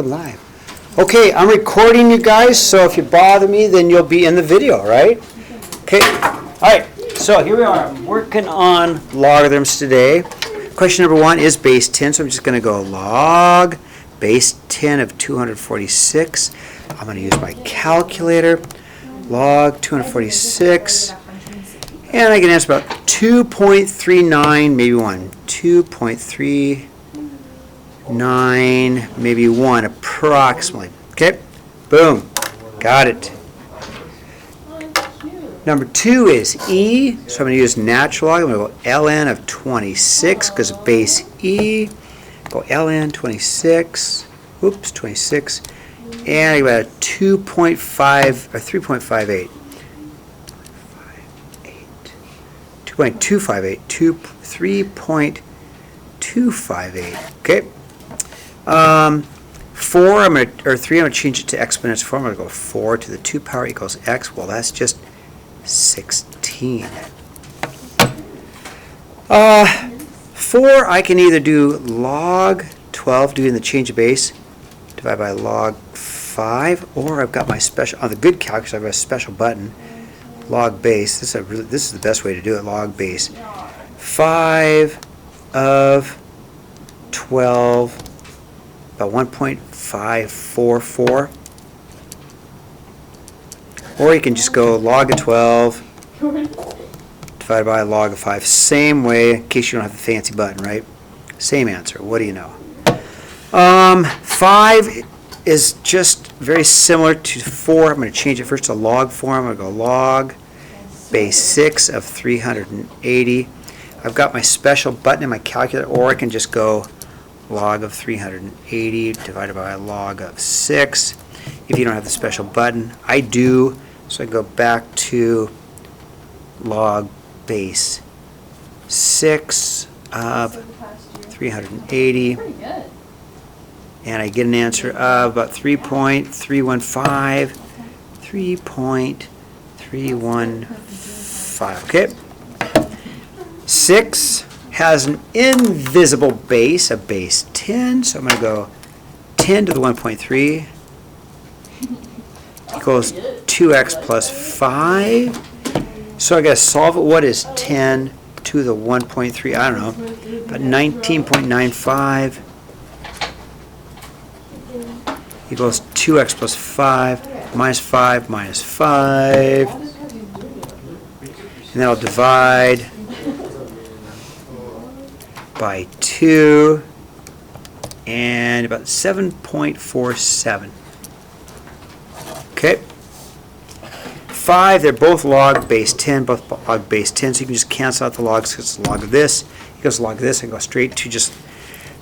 Live. Okay, I'm recording you guys, so if you bother me, then you'll be in the video, right? Okay, all right, so here we are. I'm working on logarithms today. Question number 1 is base 10, so I'm just going to go log base 10 of 246. I'm going to use my calculator, log 246, and I can answer about 2.39, maybe 1, 2.39, maybe 1, approximately. Okay, boom, got it. Number 2 is E, so I'm going to use natural log. I'm going to go ln of 26 because of base E. Go ln 26, oops, 26, and I got a 2.5 or 3.58. 3.258, 3.258. Okay. 4, I'm going to, or 3, I'm going to change it to exponential form. I'm going to go 4 to the 2 power equals x. Well, that's just 16. 4, I can either do log 12, doing the change of base, divide by log 5, or I've got my special, on the good calculus, I've got a special button, log base. This is the best way to do it, log base. 5 of 12, about 1.544. Or you can just go log of 12 divided by log of 5. Same way, in case you don't have the fancy button, right? Same answer. What do you know? 5 is just very similar to 4. I'm going to change it first to log form. I'm going to go log base 6 of 380. I've got my special button in my calculator, or I can just go log of 380 divided by log of 6. If you don't have the special button, I do. So I go back to log base 6 of 380. And I get an answer of about 3.315. 3.315. Okay. 6 has an invisible base, a base 10. So I'm going to go 10 to the 1.3 equals 2x plus 5. So I got to solve it. What is 10 to the 1.3? I don't know. About 19.95 equals 2x plus 5 minus 5 minus 5. And then I'll divide by 2 and about 7.47. Okay. 5, they're both log base 10, both log base 10, so you can just cancel out the logs because it's log of this equals log of this, and go straight to just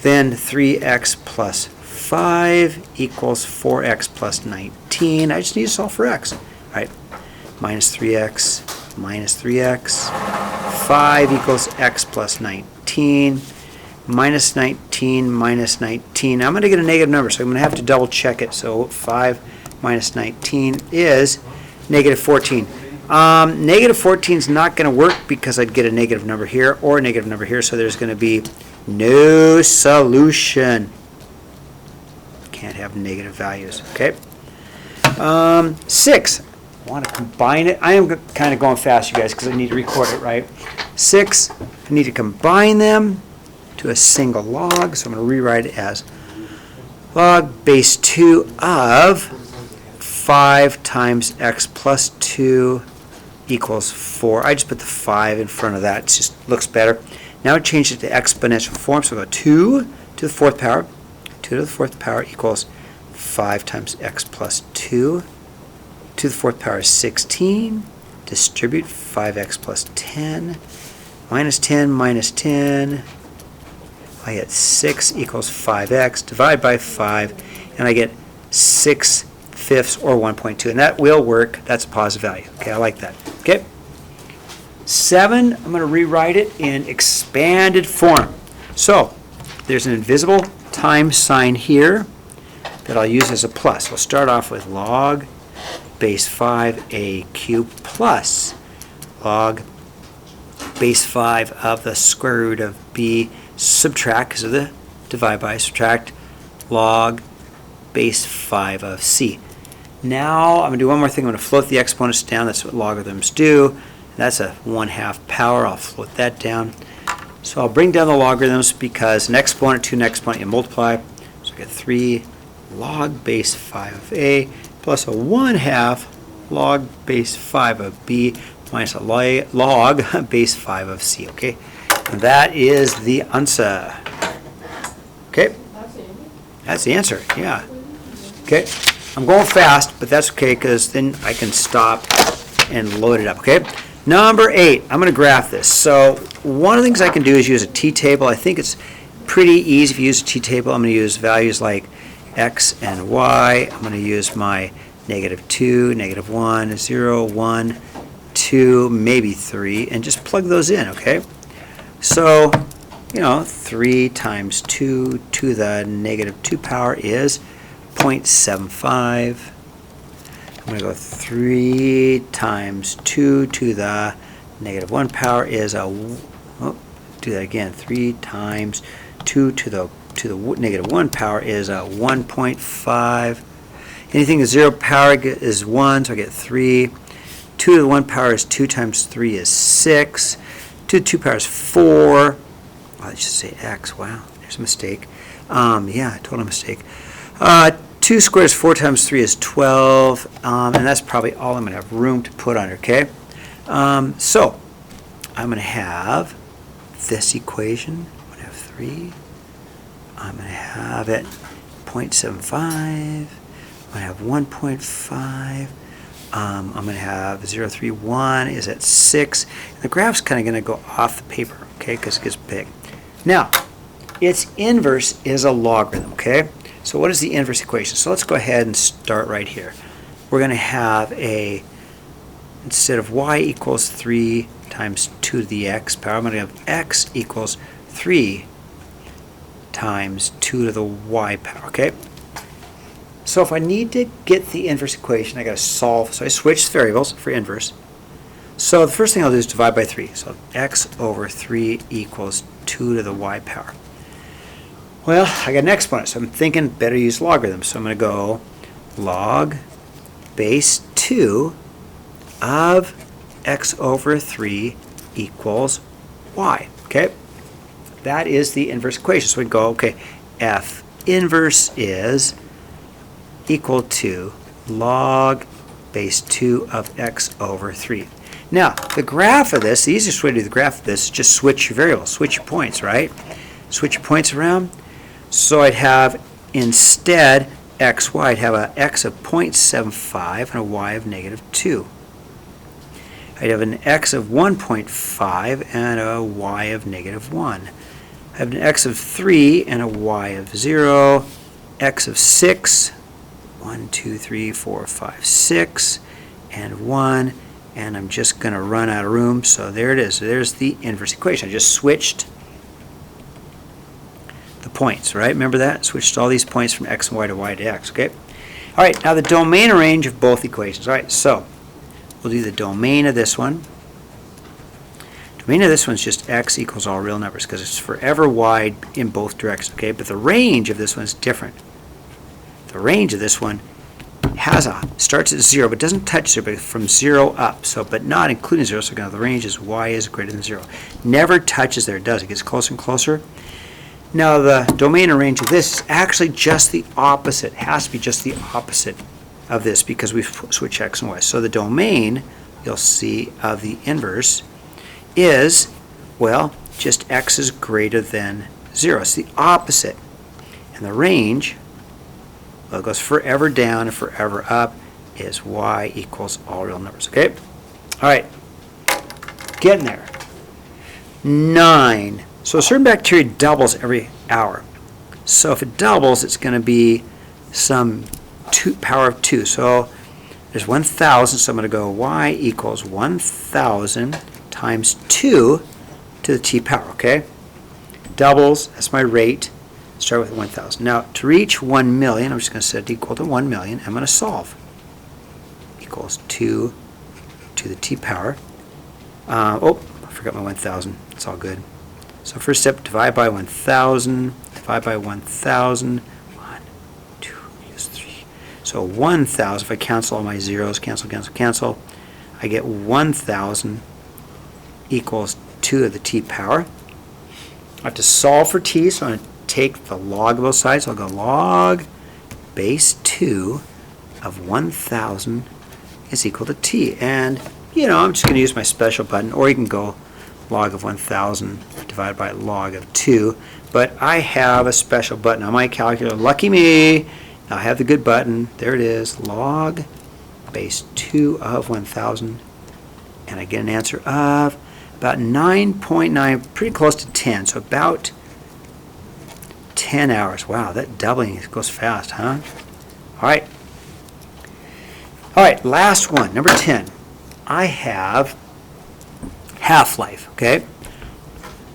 then 3x plus 5 equals 4x plus 19. I just need to solve for x. All right, minus 3x minus 3x. 5 equals x plus 19. Minus 19 minus 19. I'm going to get a negative number, so I'm going to have to double check it. So 5 minus 19 is negative 14. Negative 14 is not going to work because I'd get a negative number here or a negative number here, so there's going to be no solution. Can't have negative values. Okay. 6. I want to combine it. I am kind of going fast, you guys, because I need to record it, right? 6. I need to combine them to a single log, so I'm going to rewrite it as log base 2 of 5 times x plus 2 equals 4. I just put the 5 in front of that. It just looks better. Now I change it to exponential form, so I'll go 2 to the 4th power. 2 to the 4th power equals 5 times x plus 2. 2 to the 4th power is 16. Distribute 5x plus 10. Minus 10 minus 10. I get 6 equals 5x. Divide by 5, and I get 6/5 or 1.2. And that will work. That's a positive value. Okay, I like that. Okay. 7, I'm going to rewrite it in expanded form. So there's an invisible times sign here that I'll use as a plus. We'll start off with log base 5a cubed plus log base 5 of the square root of b, subtract because of the divide by, subtract log base 5 of c. Now I'm going to do one more thing. I'm going to float the exponents down. That's what logarithms do. That's a 1/2 power. I'll float that down. So I'll bring down the logarithms because an exponent to an exponent you multiply. So I get 3 log base 5 of a plus a 1/2 log base 5 of b minus a log base 5 of c. Okay, and that is the answer. Okay, that's the answer. Yeah. Okay, I'm going fast, but that's okay because then I can stop and load it up. Okay. Number 8, I'm going to graph this. So one of the things I can do is use a t-table. I think it's pretty easy if you use a t-table. I'm going to use values like x and y. I'm going to use my -2, -1, 0, 1, 2, maybe 3, and just plug those in, okay? So, 3 times 2 to the -2 power is 0.75. I'm going to go 3 times 2 to the -1 power is do that again. 3 times 2 to the -1 power is 1.5. Anything to 0 power is 1, so I get 3. 2 to the 1 power is 2 times 3 is 6. 2 to the 2 power is 4. Oh, I should say x. Wow, there's a mistake. Yeah, total mistake. 2 squared is 4 times 3 is 12, and that's probably all I'm going to have room to put on it, okay? So I'm going to have this equation. I'm going to have 3. I'm going to have it 0.75. I'm going to have 1.5. I'm going to have 0, 3, 1 is at 6. And the graph's kind of going to go off the paper, okay, because it gets big. Now, its inverse is a logarithm, okay? So what is the inverse equation? So let's go ahead and start right here. We're going to have instead of y equals 3 times 2 to the x power, I'm going to have x equals 3 times 2 to the y power, okay? So if I need to get the inverse equation, I got to solve. So I switch variables for inverse. So the first thing I'll do is divide by 3. So x over 3 equals 2 to the y power. Well, I got an exponent, so I'm thinking better use logarithms. So I'm going to go log base 2 of x over 3 equals y. Okay? That is the inverse equation. So we go, okay, f inverse is equal to log base 2 of x over 3. Now, the graph of this, the easiest way to do the graph of this is just switch your variables, switch your points, right? Switch your points around. So I'd have, instead, xy, I'd have an x of 0.75 and a y of -2. I'd have an x of 1.5 and a y of -1. I have an x of 3 and a y of 0, x of 6, 1, 2, 3, 4, 5, 6, and 1, and I'm just going to run out of room, so there it is. There's the inverse equation. I just switched the points, right? Remember that? Switched all these points from x and y to y to x, okay? All right, now the domain and range of both equations. All right, so we'll do the domain of this one. Domain of this one is just x equals all real numbers because it's forever wide in both directions, okay? But the range of this one is different. The range of this one starts at 0 but doesn't touch 0, but from 0 up, so but not including 0, so the range is y is greater than 0. Never touches there, it does. It gets closer and closer. Now the domain and range of this is actually just the opposite. It has to be just the opposite of this because we've switched x and y. So the domain, you'll see, of the inverse is, well, just x is greater than 0. It's the opposite. And the range, well, it goes forever down and forever up, is y equals all real numbers. Okay? All right. Getting there. 9. So a certain bacteria doubles every hour. So if it doubles, it's going to be some power of 2. So there's 1,000, so I'm going to go y equals 1,000 times 2 to the t power, okay? Doubles, that's my rate. Start with 1,000. Now, to reach 1 million, I'm just going to set it equal to 1 million. I'm going to solve. Equals 2 to the t power. Oh, I forgot my 1,000. It's all good. So first step, divide by 1,000. Divide by 1,000. 1, 2, use So 1,000, if I cancel all my zeros, cancel, cancel, cancel, I get 1,000 equals 2 to the t power. I have to solve for t, so I'm going to take the log of both sides. I'll go log base 2 of 1,000 is equal to t. And, you know, I'm just going to use my special button, or you can go log of 1,000 divided by log of 2. But I have a special button on my calculator. Lucky me. I have the good button. There it is. Log base 2 of 1,000. And I get an answer of about 9.9, pretty close to 10. So about 10 hours. Wow, that doubling goes fast, huh? All right. All right, last one, number 10. I have half-life, okay?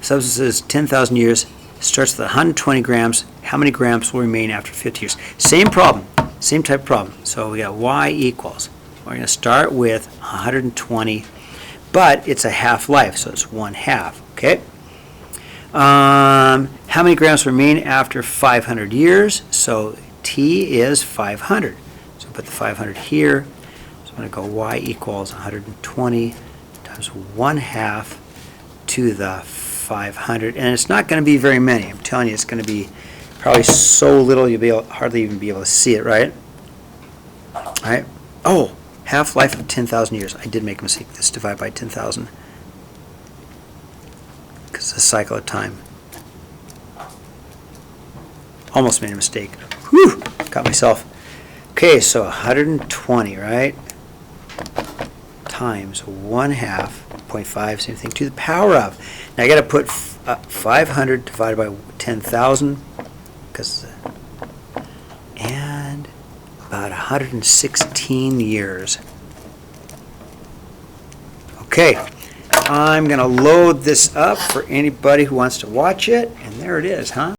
Substance is 10,000 years, starts with 120 grams. How many grams will remain after 50 years? Same problem, same type of problem. So we got y equals. We're going to start with 120, but it's a half-life, so it's 1/2, okay? How many grams remain after 500 years? So t is 500. So put the 500 here. So I'm going to go y equals 120 times 1/2 to the 500. And it's not going to be very many. I'm telling you, it's going to be probably so little you'll hardly even be able to see it, right? All right. Oh, half-life of 10,000 years. I did make a mistake. Let's divide by 10,000. Because it's a cycle of time. Almost made a mistake. Whew! Got myself. Okay, so 120, right? Times 1/2, 0.5, same thing, to the power of. Now I got to put 500 divided by 10,000, because, and about 116 years. Okay, I'm going to load this up for anybody who wants to watch it, and there it is, huh?